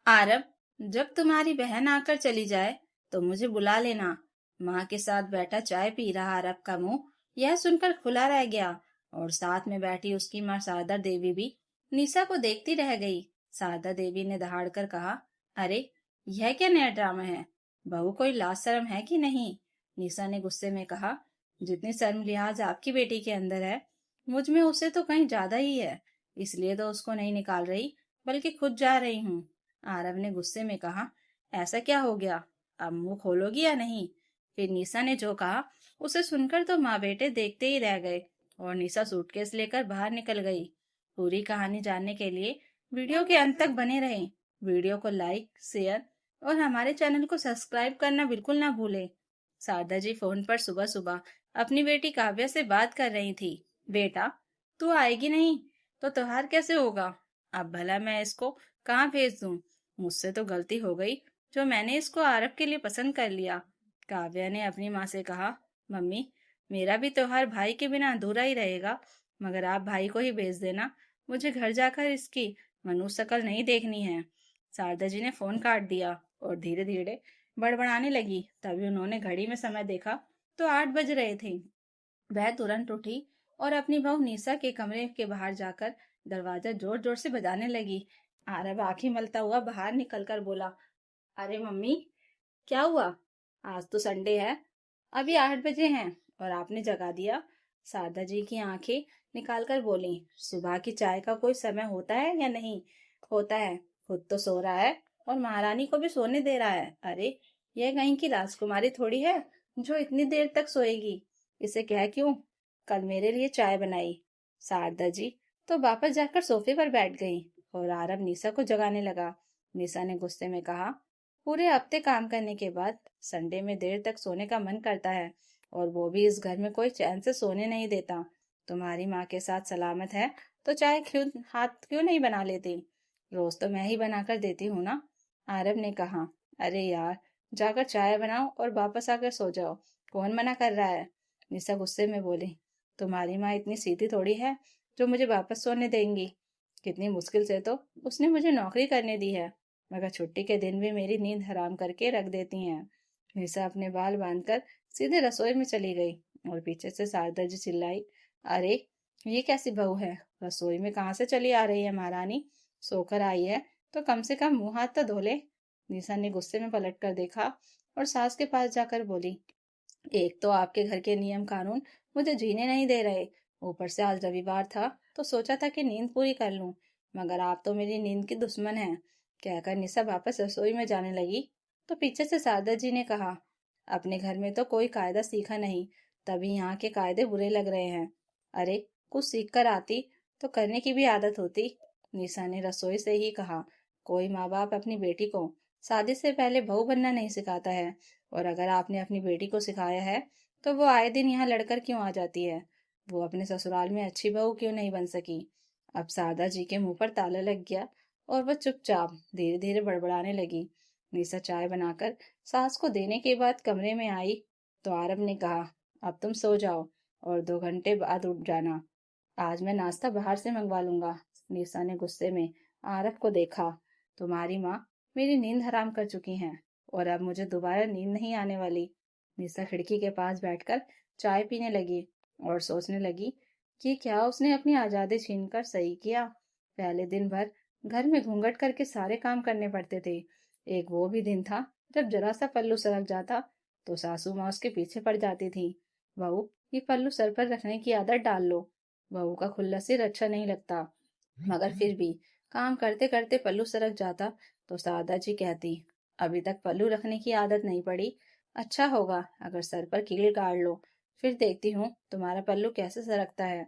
आरब, जब तुम्हारी बहन आकर चली जाए तो मुझे बुला लेना। माँ के साथ बैठा चाय पी रहा आरब का मुंह यह सुनकर खुला रह गया और साथ में बैठी उसकी माँ शारदा देवी भी निशा को देखती रह गई। शारदा देवी ने दहाड़कर कहा, अरे यह क्या नया ड्रामा है? बहू कोई लाज शर्म है कि नहीं? निशा ने गुस्से में कहा, जितनी शर्म लिहाज आपकी बेटी के अंदर है मुझ में उससे तो कहीं ज्यादा ही है। इसलिए तो उसको नहीं निकाल रही बल्कि खुद जा रही हूँ। आरव ने गुस्से में कहा, ऐसा क्या हो गया? अब मुंह खोलोगी या नहीं? फिर निशा ने जो कहा उसे सुनकर तो माँ बेटे देखते ही रह गए और निशा सूटकेस लेकर बाहर निकल गई। पूरी कहानी जानने के लिए वीडियो के अंत तक बने रहें। वीडियो को लाइक, शेयर और हमारे चैनल को सब्सक्राइब करना बिल्कुल ना भूलें। शारदा जी फोन पर सुबह सुबह अपनी बेटी काव्या से बात कर रही थी। बेटा, तू आएगी नहीं तो त्योहार कैसे होगा? अब भला मैं इसको कहाँ भेज दूं? मुझसे तो गलती हो गई जो मैंने इसको आरब के लिए पसंद कर लिया। काव्या ने अपनी माँ से कहा, मम्मी, मेरा भी त्योहार भाई के बिना अधूरा ही रहेगा, मगर आप भाई को ही भेज देना। मुझे घर जाकर इसकी मनुष्य शक्ल नहीं देखनी है। शारदा जी ने फोन काट दिया और धीरे धीरे बड़बड़ाने लगी। तभी उन्होंने घड़ी में समय देखा तो 8 बज रहे थे। वह तुरंत उठी और अपनी बहू निशा के कमरे के बाहर जाकर दरवाजा जोर जोर से बजाने लगी। आरब आंखें मलता हुआ बाहर निकलकर बोला, अरे मम्मी, क्या हुआ? आज तो संडे है, अभी 8 बजे हैं और आपने जगा दिया। शारदा जी की आंखें निकालकर बोली, सुबह की चाय का कोई समय होता है या नहीं? होता है। खुद तो सो रहा है और महारानी को भी सोने दे रहा है। अरे, यह कहीं की राजकुमारी थोड़ी है जो इतनी देर तक सोएगी। इसे कह क्यों कल मेरे लिए चाय बनाई। शारदा जी तो वापस जाकर सोफे पर बैठ गई और आरब निशा को जगाने लगा। निशा ने गुस्से में कहा, पूरे हफ्ते काम करने के बाद संडे में देर तक सोने का मन करता है और वो भी इस घर में कोई चैन से सोने नहीं देता। तुम्हारी माँ के साथ सलामत है तो चाय क्यों हाथ क्यों नहीं बना लेती? रोज तो मैं ही बनाकर देती हूँ ना। आरब ने कहा, अरे यार, जाकर चाय बनाओ और वापस आकर सो जाओ। कौन मना कर रहा है? निशा गुस्से में बोली, तुम्हारी माँ इतनी सीधी थोड़ी है जो मुझे वापस सोने देंगी। कितनी मुश्किल से तो उसने मुझे नौकरी करने दी है, मगर छुट्टी के दिन भी मेरी नींद हराम करके रख देती हैं। निशा अपने बाल बांधकर सीधे रसोई में चली गई और पीछे से शारदा जी चिल्लाई, अरे ये कैसी बहू है? रसोई में कहाँ से चली आ रही है महारानी? सोकर आई है तो कम से कम मुंह हाथ तो धो ले। निशा ने गुस्से में पलट कर देखा और सास के पास जाकर बोली, एक तो आपके घर के नियम कानून मुझे जीने नहीं दे रहे, ऊपर से आज रविवार था तो सोचा था कि नींद पूरी कर लूं, मगर आप तो मेरी नींद की दुश्मन हैं। कहकर निशा वापस रसोई में जाने लगी तो पीछे से सारदा जी ने कहा, अपने घर में तो कोई कायदा सीखा नहीं, तभी यहाँ के कायदे बुरे लग रहे हैं। अरे, कुछ सीख कर आती तो करने की भी आदत होती। निशा ने रसोई से ही कहा, कोई माँ बाप अपनी बेटी को शादी से पहले बहू बनना नहीं सिखाता है, और अगर आपने अपनी बेटी को सिखाया है तो वो आए दिन यहाँ लड़कर क्यों आ जाती है? वो अपने ससुराल में अच्छी बहू क्यों नहीं बन सकी? अब शारदा जी के मुंह पर ताला लग गया और वह चुपचाप धीरे धीरे बड़बड़ाने लगी। निशा चाय बनाकर सास को देने के बाद कमरे में आई तो आरब ने कहा, अब तुम सो जाओ और 2 घंटे बाद उठ जाना। आज मैं नाश्ता बाहर से मंगवा लूंगा। निशा ने गुस्से में आरब को देखा, तुम्हारी माँ मेरी नींद हराम कर चुकी हैं और अब मुझे दोबारा नींद नहीं आने वाली। निशा खिड़की के पास बैठकर चाय पीने लगी और सोचने लगी कि क्या उसने अपनी आजादी छीनकर सही किया। पहले दिन भर घर में घूंघट करके सारे काम करने पड़ते थे। एक वो भी दिन था जब जरा सा पल्लू सरक जाता तो सासू माँ उसके पीछे पड़ जाती थी, बहू ये पल्लू सर पर रखने की आदत डाल लो। बहू का खुला सिर अच्छा नहीं लगता, मगर फिर भी काम करते करते पल्लू सरक जाता तो शारदा जी कहती, अभी तक पल्लू रखने की आदत नहीं पड़ी, अच्छा होगा अगर सर पर कील गाड़ लो, फिर देखती हूँ तुम्हारा पल्लू कैसे सरकता है।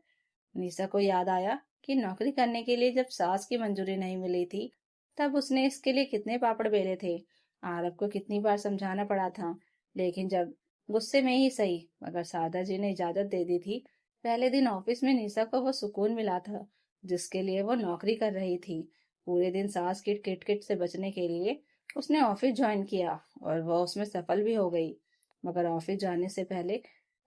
निशा को याद आया कि नौकरी करने के लिए जब सास की मंजूरी नहीं मिली थी तब उसने इसके लिए कितने पापड़ बेले थे। आरब को कितनी बार समझाना पड़ा था, लेकिन जब गुस्से में ही सही, मगर शारदा जी ने इजाजत दे दी थी। पहले दिन ऑफिस में निशा को वो सुकून मिला था जिसके लिए वो नौकरी कर रही थी। पूरे दिन सास की किट से बचने के लिए उसने ऑफिस ज्वाइन किया और वह उसमें सफल भी हो गई। मगर ऑफिस जाने से पहले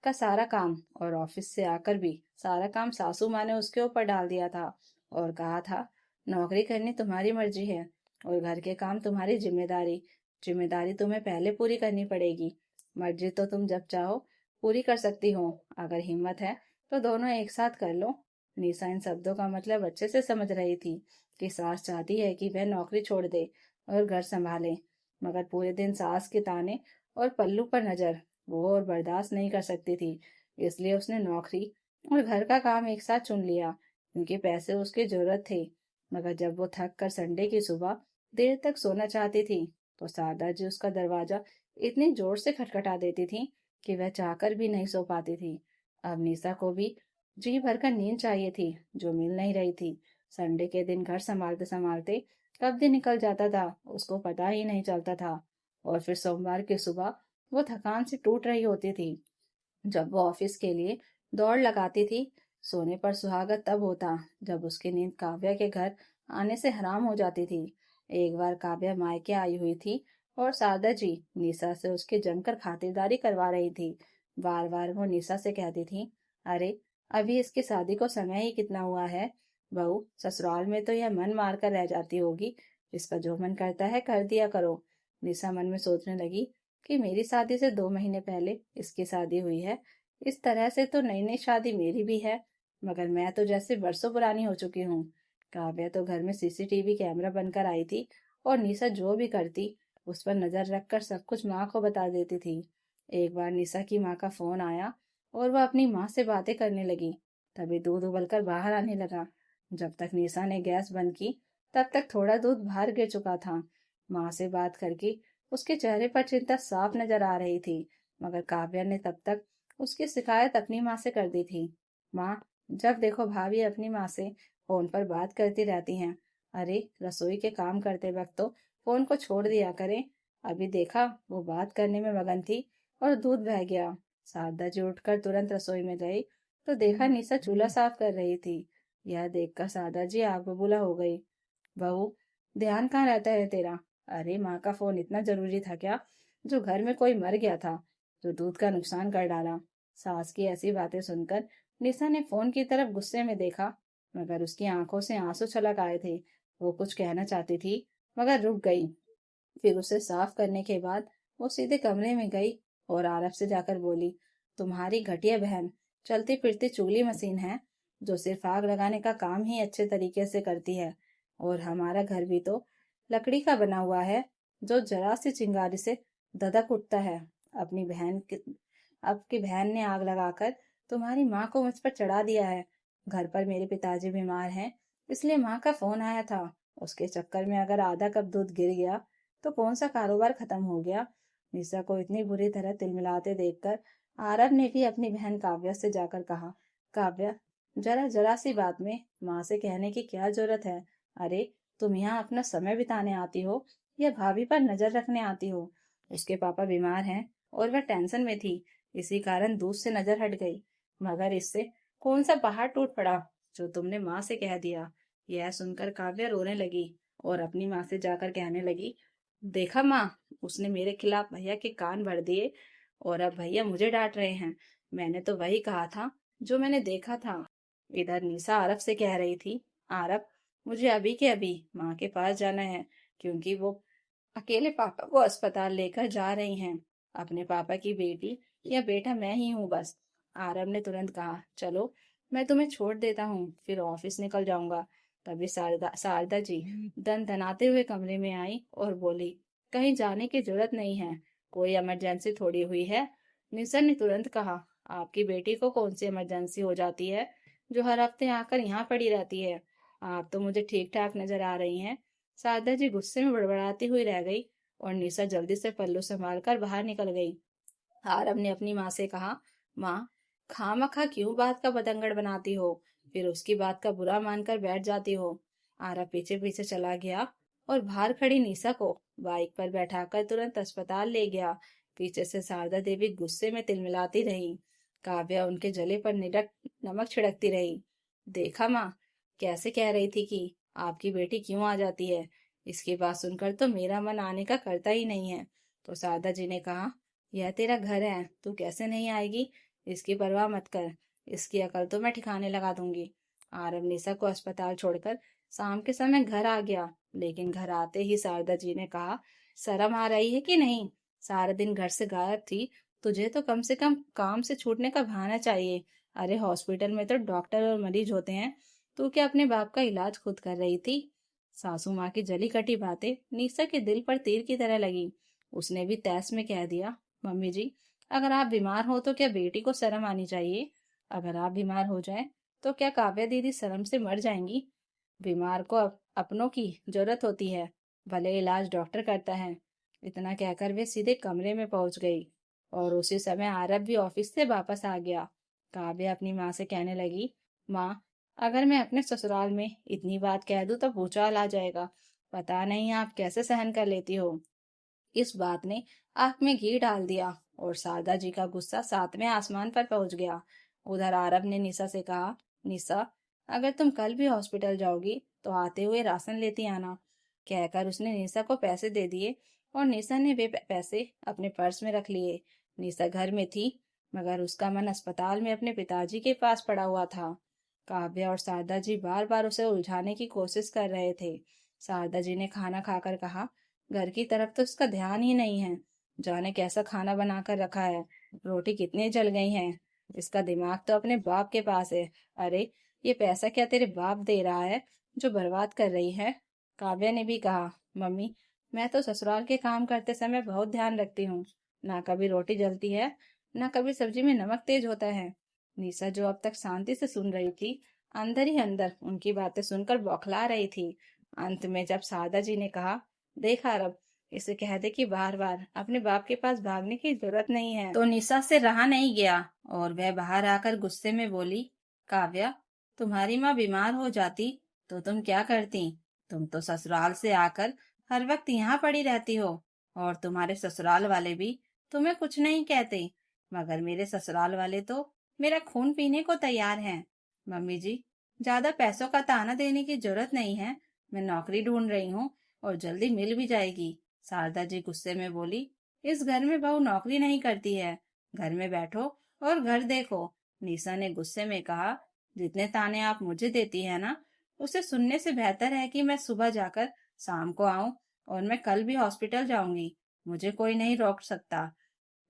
का सारा काम और ऑफिस से आकर भी सारा काम सासू माँ ने उसके ऊपर डाल दिया था और कहा था, नौकरी करनी तुम्हारी मर्जी है, और घर के काम तुम्हारी जिम्मेदारी। जिम्मेदारी तुम्हें पहले पूरी करनी पड़ेगी। मर्जी तो तुम जब चाहो पूरी कर सकती हो। अगर हिम्मत है तो दोनों एक साथ कर लो। निशा इन शब्दों का मतलब अच्छे से समझ रही थी कि सास चाहती है कि वह नौकरी छोड़ दे और घर संभाले, मगर पूरे दिन सास के ताने और पल्लू पर नजर वो और बर्दाश्त नहीं कर सकती थी। इसलिए उसने नौकरी और घर का काम एक साथ चुन लिया, क्योंकि पैसे उसकी जरूरत थे। मगर जब वो थक कर संडे की सुबह देर तक सोना चाहती थी तो शारदा जी उसका दरवाजा इतनी जोर से खटखटा देती थी कि वह चाहकर भी नहीं सो पाती थी। अब निशा को भी जी भरकर नींद चाहिए थी, जो मिल नहीं रही थी। संडे के दिन घर संभालते संभालते कब दिन निकल जाता था उसको पता ही नहीं चलता था। और फिर सोमवार की सुबह वो थकान से टूट रही होती थी जब वो ऑफिस के लिए दौड़ लगाती थी। सोने पर सुहागा तब होता जब उसकी नींद काव्या के घर आने से हराम हो जाती थी। एक बार काव्या मायके आई हुई थी और शारदा जी निशा से उसकी जमकर खातिरदारी करवा रही थी। बार बार वो निशा से कहती थी, अरे अभी इसकी शादी को समय ही कितना हुआ है। बहू, ससुराल में तो यह मन मार कर रह जाती होगी। इसका जो मन करता है कर दिया करो। निशा मन में सोचने लगी कि मेरी शादी से 2 महीने पहले इसकी शादी हुई है। इस तरह से तो नई नई शादी मेरी भी है, मगर मैं तो जैसे बरसों पुरानी हो चुकी हूँ। काव्या तो घर में सीसीटीवी कैमरा बनकर आई थी और निशा जो भी करती उस पर नजर रखकर सब कुछ माँ को बता देती थी। एक बार निशा की माँ का फोन आया और वह अपनी माँ से बातें करने लगी। तभी दूध उबलकर बाहर आने लगा। जब तक निशा ने गैस बंद की तब तक थोड़ा दूध बाहर गिर चुका था। माँ से बात करके उसके चेहरे पर चिंता साफ नजर आ रही थी, मगर काव्या ने तब तक उसकी शिकायत अपनी माँ से कर दी थी। माँ, जब देखो भाभी अपनी माँ से फोन पर बात करती रहती हैं। अरे रसोई के काम करते वक्त तो फोन को छोड़ दिया करें। अभी देखा वो बात करने में मगन थी और दूध बह गया। शारदा जी उठकर तुरंत रसोई में गई तो देखा निशा चूल्हा साफ कर रही थी। यह देखकर शारदा जी आग बबूला हो गई। बहू, ध्यान कहाँ रहता है तेरा? अरे माँ का फोन इतना जरूरी था क्या, जो घर में कोई मर गया था, जो दूध का नुकसान कर डाला? सास की ऐसी बातें सुनकर निशा ने फोन की तरफ गुस्से में देखा, मगर उसकी आंखों से आंसू छलक आए थे। वो कुछ कहना चाहती थी मगर रुक गई। फिर उसे साफ करने के बाद वो सीधे कमरे में गई और आरब से जाकर बोली, तुम्हारी घटिया बहन चलती फिरती चुगली मशीन है, जो सिर्फ आग लगाने का काम ही अच्छे तरीके से करती है। और हमारा घर भी तो लकड़ी का बना हुआ है, जो जरा सी चिंगारी से धधक उठता है। अपनी बहन की आपकी बहन ने आग लगाकर तुम्हारी माँ को मुझ पर चढ़ा दिया है। घर पर मेरे पिताजी बीमार हैं, इसलिए माँ का फोन आया था। उसके चक्कर में अगर आधा कप दूध गिर गया तो कौन सा कारोबार खत्म हो गया। निशा को इतनी बुरी तरह तिलमिलाते देखकर आरब ने भी अपनी बहन काव्या से जाकर कहा, काव्या, जरा जरा सी बात में माँ से कहने की क्या जरूरत है? अरे तुम यहाँ अपना समय बिताने आती हो या भाभी पर नजर रखने आती हो? उसके पापा बीमार हैं और वह टेंशन में थी, इसी कारण दूध से नजर हट गई। मगर इससे कौन सा पहाड़ टूट पड़ा जो तुमने माँ से कह दिया? यह सुनकर काव्या रोने लगी और अपनी माँ से जाकर कहने लगी, देखा माँ, उसने मेरे खिलाफ भैया के कान भर दिए और अब भैया मुझे डांट रहे हैं। मैंने तो वही कहा था जो मैंने देखा था। इधर निशा आरब से कह रही थी, आरब, मुझे अभी के अभी माँ के पास जाना है, क्योंकि वो अकेले पापा को अस्पताल लेकर जा रही हैं। अपने पापा की बेटी या बेटा मैं ही हूँ बस। आरब ने तुरंत कहा, चलो मैं तुम्हें छोड़ देता हूँ, फिर ऑफिस निकल जाऊंगा। तभी शारदा जी दन दनाते हुए कमरे में आई और बोली, कहीं जाने की जरूरत नहीं है, कोई इमरजेंसी थोड़ी हुई है। निशा ने तुरंत कहा, आपकी बेटी को कौन सी इमरजेंसी हो जाती है जो हर हफ्ते आकर यहाँ पड़ी रहती है? आप तो मुझे ठीक ठाक नजर आ रही हैं। शारदा जी गुस्से में बड़बड़ाती हुई रह गई और निशा जल्दी से पल्लू संभाल कर बाहर निकल गई। आरब ने अपनी माँ से कहा, माँ, खामखा क्यों बात का बतंगड़ बनाती हो, फिर उसकी बात का बुरा मानकर बैठ जाती हो। आरब पीछे पीछे चला गया और बाहर खड़ी निशा को बाइक पर बैठाकर तुरंत अस्पताल ले गया। पीछे से शारदा देवी गुस्से में तिलमिलाती रही। काव्या उनके जले पर निडक नमक छिड़कती रही। देखा माँ, कैसे कह रही थी कि आपकी बेटी क्यों आ जाती है। इसकी बात सुनकर तो मेरा मन आने का करता ही नहीं है। तो शारदा जी ने कहा, यह तेरा घर है, तू कैसे नहीं आएगी? इसकी परवाह मत कर, इसकी अकल तो मैं ठिकाने लगा दूंगी। आरब निशा को अस्पताल छोड़कर शाम के समय घर आ गया। लेकिन घर आते ही शारदा जी ने कहा, शर्म आ रही है कि नहीं? सारा दिन घर से गायब थी, तुझे तो कम से कम काम से छूटने का बहाना चाहिए। अरे हॉस्पिटल में तो डॉक्टर और मरीज होते हैं, तू क्या अपने बाप का इलाज खुद कर रही थी? सासू माँ की जली कटी बातें निशा के दिल पर तीर की तरह लगी। उसने भी तैस में कह दिया, मम्मी जी, अगर आप बीमार हो तो क्या बेटी को शर्म आनी चाहिए? अगर आप बीमार हो जाए तो क्या काव्या दीदी शर्म से मर जाएंगी? बीमार को अपनों की जरूरत होती है, भले इलाज डॉक्टर करता है। इतना कहकर वे सीधे कमरे में पहुंच गई और उसी समय आरब भी ऑफिस से वापस आ गया। काव्या अपनी माँ से कहने लगी, माँ, अगर मैं अपने ससुराल में इतनी बात कह दूं तो भूचाल आ जाएगा। पता नहीं आप कैसे सहन कर लेती हो। इस बात ने आंख में घी डाल दिया और शारदा जी का गुस्सा सातवें आसमान पर पहुंच गया। उधर आरब ने निशा से कहा, निशा, अगर तुम कल भी हॉस्पिटल जाओगी तो आते हुए राशन लेती आना। कहकर उसने निशा को पैसे दे दिए और निशा ने वे पैसे अपने पर्स में रख लिए। निशा घर में थी, मगर उसका मन अस्पताल में अपने पिताजी के पास पड़ा हुआ था। काव्या और शारदा जी बार बार उसे उलझाने की कोशिश कर रहे थे। शारदा जी ने खाना खाकर कहा, घर की तरफ तो इसका ध्यान ही नहीं है। जाने कैसा खाना बनाकर रखा है, रोटी कितनी जल गई हैं। इसका दिमाग तो अपने बाप के पास है। अरे, ये पैसा क्या तेरे बाप दे रहा है जो बर्बाद कर रही है? काव्या ने भी कहा, मम्मी, मैं तो ससुराल के काम करते समय बहुत ध्यान रखती हूँ। ना कभी रोटी जलती है, ना कभी सब्जी में नमक तेज होता है। निशा, जो अब तक शांति से सुन रही थी, अंदर ही अंदर उनकी बातें सुनकर बौखला रही थी। अंत में जब शारदा जी ने कहा, देख आरब, इसे कह दे कि बार बार अपने बाप के पास भागने की जरूरत नहीं है, तो निशा से रहा नहीं गया और वह बाहर आकर गुस्से में बोली, काव्या, तुम्हारी माँ बीमार हो जाती तो तुम क्या करती? तुम तो ससुराल से आकर हर वक्त यहाँ पड़ी रहती हो और तुम्हारे ससुराल वाले भी तुम्हें कुछ नहीं कहते, मगर मेरे ससुराल वाले तो मेरा खून पीने को तैयार हैं। मम्मी जी, ज्यादा पैसों का ताना देने की जरूरत नहीं है। मैं नौकरी ढूंढ रही हूँ और जल्दी मिल भी जाएगी। शारदा जी गुस्से में बोली, इस घर में बहू नौकरी नहीं करती है। घर में बैठो और घर देखो। निशा ने गुस्से में कहा, जितने ताने आप मुझे देती है ना, उसे सुनने से बेहतर है कि मैं सुबह जाकर शाम को आऊं और मैं कल भी हॉस्पिटल जाऊंगी। मुझे कोई नहीं रोक सकता।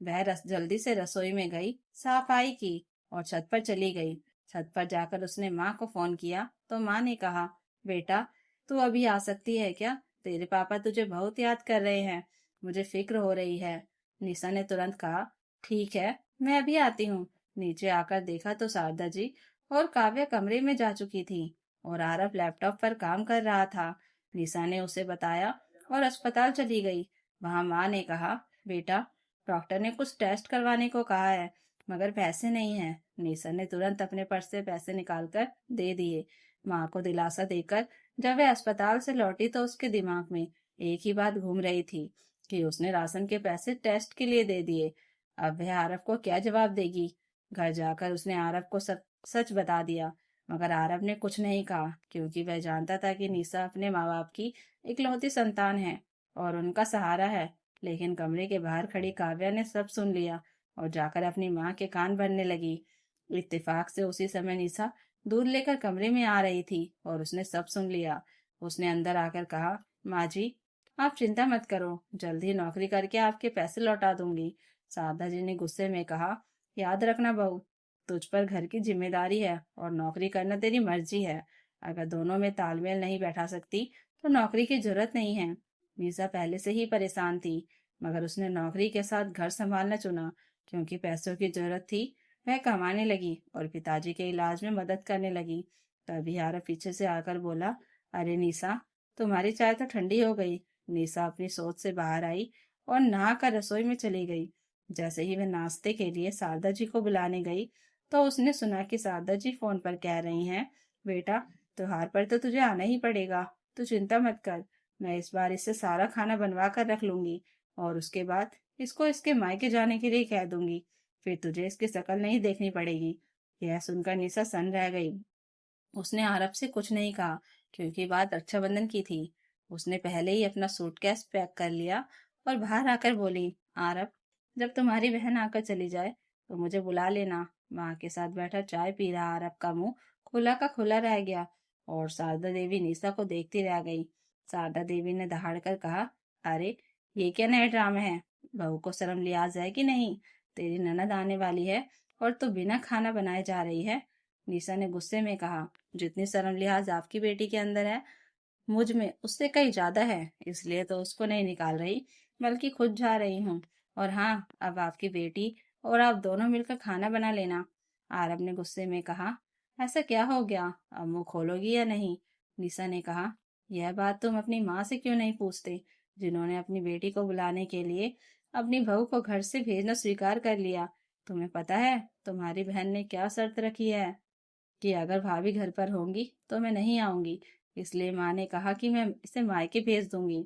वह जल्दी से रसोई में गई, सफाई की और छत पर चली गई। छत पर जाकर उसने माँ को फोन किया तो माँ ने कहा, बेटा, तू अभी आ सकती है क्या? तेरे पापा तुझे बहुत याद कर रहे हैं, मुझे फिक्र हो रही है। निशा ने तुरंत कहा, ठीक है, मैं अभी आती हूँ। नीचे आकर देखा तो शारदा जी और काव्या कमरे में जा चुकी थी और आरव लैपटॉप पर काम कर रहा था। निशा ने उसे बताया और अस्पताल चली गई। वहां माँ ने कहा, बेटा, डॉक्टर ने कुछ टेस्ट करवाने को कहा है, मगर पैसे नहीं है। निशा ने तुरंत अपने पर्स से पैसे निकालकर दे दिए। माँ को दिलासा देकर जब वह अस्पताल से लौटी तो उसके दिमाग में एक ही बात घूम रही थी कि उसने राशन के पैसे टेस्ट के लिए दे दिए। अब वह आरव को क्या जवाब देगी? घर जाकर उसने आरव को सच बता दिया, मगर आरव ने कुछ नहीं कहा क्योंकि वह जानता था कि निशा अपने माँ बाप की इकलौती संतान है और उनका सहारा है। लेकिन कमरे के बाहर खड़ी काव्या ने सब सुन लिया और जाकर अपनी माँ के कान भरने लगी। इत्तेफाक से उसी समय निशा दूध लेकर कमरे में आ रही थी और उसने सब सुन लिया। उसने अंदर आकर कहा, माँ जी, आप चिंता मत करो, जल्दी नौकरी करके आपके पैसे लौटा दूंगी। शारदा जी ने गुस्से में कहा, याद रखना बहू, तुझ पर घर की जिम्मेदारी है और नौकरी करना तेरी मर्जी है। अगर दोनों में तालमेल नहीं बैठा सकती तो नौकरी की जरूरत नहीं है। मीसा पहले से ही परेशान थी, मगर उसने नौकरी के साथ घर संभालना चुना क्योंकि पैसों की जरूरत थी। वह कमाने लगी और पिताजी के इलाज में मदद करने लगी। तभी आरव पीछे से आकर बोला, अरे निशा, तुम्हारी चाय तो ठंडी हो गई। निशा अपनी सोच से बाहर आई और नहाकर रसोई में चली गई। जैसे ही वह नाश्ते के लिए शारदा जी को बुलाने गई तो उसने सुना कि शारदा जी फोन पर कह रही हैं, बेटा, त्योहार पर तो तुझे आना ही पड़ेगा, तू चिंता मत कर। मैं इस बार इससे सारा खाना बनवा कर रख लूंगी और उसके बाद इसको इसके मायके जाने के लिए कह दूंगी। फिर तुझे इसकी शक्ल नहीं देखनी पड़ेगी। यह सुनकर निशा सन्न रह गई। उसने आरब से कुछ नहीं कहा क्योंकि बात रक्षाबंधन की थी। उसने पहले ही अपना सूटकेस पैक कर लिया और बाहर आकर बोली, आरब, जब तुम्हारी बहन आकर चली जाए तो मुझे बुला लेना। माँ के साथ बैठा चाय पी रहा आरब का मुंह खुला का खुला रह गया और शारदा देवी निशा को देखती रह गई। शारदा देवी ने दहाड़ कर कहा, अरे ये क्या नए ड्रामे हैं? बहू को शर्म लिहाज है कि नहीं? तेरी ननद आने वाली है और तू बिना खाना बनाए जा रही है। निशा ने गुस्से में कहा, जितनी शर्म लिहाज आपकी बेटी के अंदर है, मुझ में उससे कहीं ज्यादा है, इसलिए तो उसको नहीं निकाल रही, बल्कि खुद जा रही हूँ। और हाँ, अब आपकी बेटी और आप दोनों मिलकर खाना बना लेना। आरब ने गुस्से में कहा, ऐसा क्या हो गया? अब मुंह खोलोगी या नहीं? निशा ने कहा, यह बात तुम अपनी माँ से क्यों नहीं पूछते, जिन्होंने अपनी बेटी को बुलाने के लिए अपनी बहू को घर से भेजना स्वीकार कर लिया। तुम्हें पता है तुम्हारी बहन ने क्या शर्त रखी है कि अगर भाभी घर पर होंगी तो मैं नहीं आऊंगी, इसलिए माँ ने कहा कि मैं इसे मायके भेज दूंगी।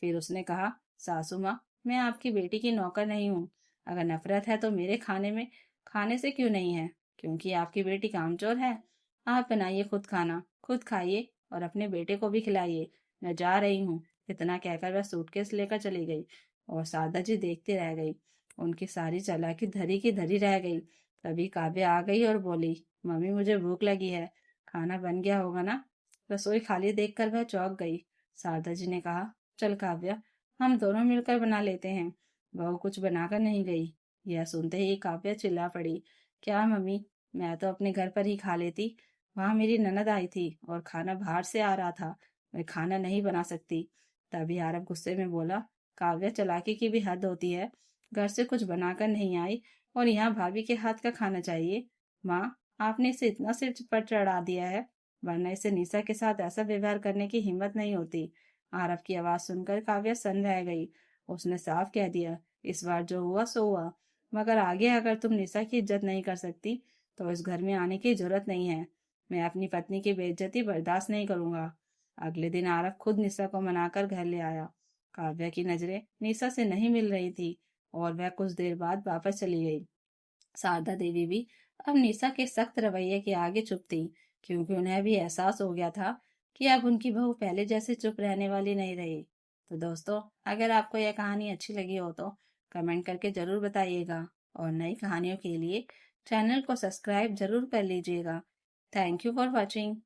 फिर उसने कहा, सासू माँ, मैं आपकी बेटी की नौकर नहीं हूँ। अगर नफरत है तो मेरे खाने से क्यों नहीं है? क्योंकि आपकी बेटी कामचोर है। आप बनाइए खुद खाना, खुद खाइए और अपने बेटे को भी खिलाइए। मैं जा रही हूँ। इतना कहकर वह सूटकेस लेकर चली गई और शारदा जी देखते रह गई। उनकी सारी चालाकी धरी की धरी रह गई। तभी काव्य आ गई और बोली, मम्मी मुझे भूख लगी है, खाना बन गया होगा ना? रसोई खाली देखकर वह चौंक गई। शारदा जी ने कहा, चल काव्या, हम दोनों मिलकर बना लेते हैं। बहू कुछ बनाकर नहीं गई। यह सुनते ही काव्या चिल्ला पड़ी, क्या मम्मी, मैं तो अपने घर पर ही खा लेती। वहां मेरी ननद आई थी और खाना बाहर से आ रहा था। मैं खाना नहीं बना सकती। तभी आरब गुस्से में बोला, काव्या, चालाकी की भी हद होती है। घर से कुछ बनाकर नहीं आई और यहाँ भाभी के हाथ का खाना चाहिए। माँ, आपने इसे इतना सिर पर चढ़ा दिया है, वरना इसे निशा के साथ ऐसा व्यवहार करने की हिम्मत नहीं होती। आरव की आवाज सुनकर काव्या सन्न रह गई। उसने साफ कह दिया, इस बार जो हुआ सो हुआ, मगर आगे अगर तुम निशा की इज्जत नहीं कर सकती तो इस घर में आने की जरूरत नहीं है। मैं अपनी पत्नी की बेइज्जती बर्दाश्त नहीं करूंगा। अगले दिन आरव खुद निशा को मनाकर घर ले आया। काव्या की नजरें निशा से नहीं मिल रही थी और वह कुछ देर बाद वापस चली गई। शारदा देवी भी अब निशा के सख्त रवैये के आगे चुप थी, क्योंकि उन्हें भी एहसास हो गया था कि अब उनकी बहू पहले जैसे चुप रहने वाली नहीं रही। तो दोस्तों, अगर आपको यह कहानी अच्छी लगी हो तो कमेंट करके जरूर बताइएगा और नई कहानियों के लिए चैनल को सब्सक्राइब जरूर कर लीजिएगा। Thank you for watching.